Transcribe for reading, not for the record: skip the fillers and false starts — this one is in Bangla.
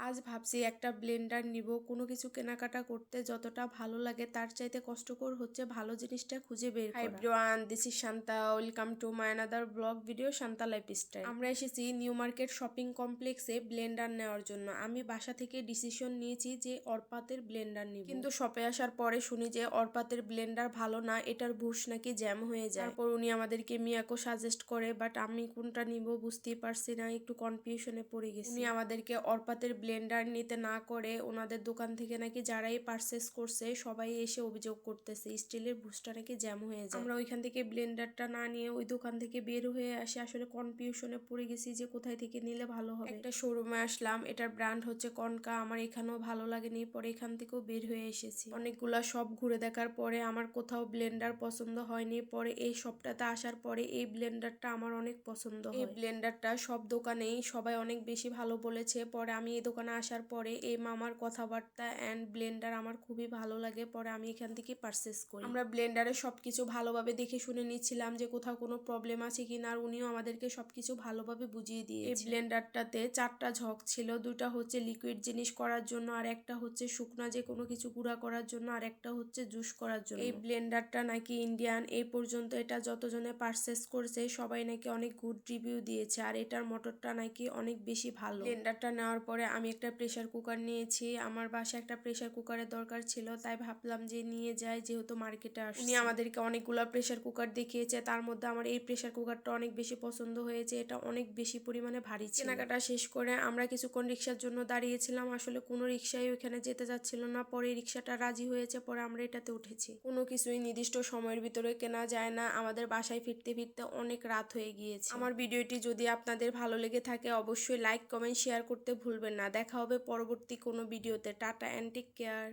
আজ ভাবছি একটা ব্লেন্ডার নিব। কোনো কিছু কেনাকাটা করতে যতটা ভালো লাগে তার চাইতে কষ্টকর হচ্ছে ভালো জিনিসটা খুঁজে বের করা। Hi everyone, this is Shanta. Welcome to my another blog video, Shanta lifestyle. আমরা এসেছি নিউ মার্কেট শপিং কমপ্লেক্সে ব্লেন্ডার নেওয়ার জন্য। আমি বাসা থেকে ডিসিশন নিয়েছি যে অর্পাতের ব্লেন্ডার নিব, কিন্তু শপে আসার পরে শুনি যে অর্পাতের ব্লেন্ডার ভালো না, এটার বুশ নাকি জ্যাম হয়ে যায়। তারপর উনি আমাদেরকে মিয়াকো সাজেস্ট করে, বাট আমি কোনটা নিব বুঝতেই পারছি না, একটু কনফিউশনে পড়ে গেছি। উনি আমাদেরকে অর্পাতের ব্লেন্ডার নিতে না করে ওনাদের দোকান থেকে নাকি যারাই পারচেস করছে সবাই এসে অভিযোগ করতেছে স্টিলের বুশটা নাকি জ্যাম হয়ে যায়। আমরা ওইখান থেকে ব্লেন্ডারটা না নিয়ে ওই দোকান থেকে বের হয়ে আসে আসলে কনফিউশনে পড়ে গেছি যে কোথায় থেকে নিলে ভালো হবে। একটা শোরুমে আসলাম, এটার ব্র্যান্ড হচ্ছে কনকা। আমার এখানেও ভালো লাগেনি, পরে এখান থেকেও বের হয়ে এসেছি। অনেকগুলা সব ঘুরে দেখার পরে আমার কোথাও ব্লেন্ডার পছন্দ হয়নি। পরে এই শপটাতে আসার পরে এই ব্লেন্ডারটা আমার অনেক পছন্দ হয়। এই ব্লেন্ডারটা সব দোকানেই সবাই অনেক বেশি ভালো বলেছে। পরে আমি এই দোকানে আসার পরে এই মামার কথাবার্তা অ্যান্ড ব্লেন্ডার আমার খুবই ভালো লাগে, পরে আমি এখান থেকে পারচেস করি। আমরা ব্লেন্ডারে সবকিছু ভালোভাবে দেখে শুনে নিচ্ছিলাম যে কোথাও কোনো প্রবলেম আছে কিনা, আর উনিও আমাদেরকে সবকিছু ভালোভাবে বুঝিয়ে দিয়েছে। এই ব্লেন্ডারটাতে 4টা ঝক ছিল, 2টা হচ্ছে লিকুইড জিনিস করার জন্য, আর একটা হচ্ছে শুকনা যে কোনো কিছু গুঁড়া করার জন্য, আর একটা হচ্ছে জুস করার জন্য। এই ব্লেন্ডারটা নাকি ইন্ডিয়ান। এই পর্যন্ত এটা যতজনে পারচেস করছে সবাই নাকি অনেক গুড রিভিউ দিয়েছে, আর এটার মোটরটা নাকি অনেক বেশি ভালো। ব্লেন্ডারটা নেওয়ার পরে আমি একটা প্রেসার কুকার নিয়েছি। আমার বাসায় একটা প্রেসার কুকারের দরকার ছিল, তাই ভাবলাম যে নিয়ে যাই, যেহেতু মার্কেটে আসছি। উনি আমাদেরকে অনেকগুলো প্রেসার কুকার দেখিয়েছে, তার মধ্যে আমার এই প্রেসার কুকারটা অনেক বেশি পছন্দ হয়েছে। এটা অনেক বেশি পরিমাণে ভারী ছিল। কেনাকাটা শেষ করে আমরা কিছুক্ষণ রিক্সার জন্য দাঁড়িয়েছিলাম। আসলে কোনো রিক্সাই ওখানে যেতে যাচ্ছিল না, পরে রিক্সাটা রাজি হয়েছে, পরে আমরা এটাতে উঠেছি। কোনো কিছুই নির্দিষ্ট সময়ের ভিতরে কেনা যায় না। আমাদের বাসায় ফিরতে ফিরতে অনেক রাত হয়ে গিয়েছে। আমার ভিডিওটি যদি আপনাদের ভালো লেগে থাকে অবশ্যই লাইক, কমেন্ট, শেয়ার করতে ভুলবেন না। দেখা হবে পরবর্তী কোনো ভিডিওতে। Tata and take care.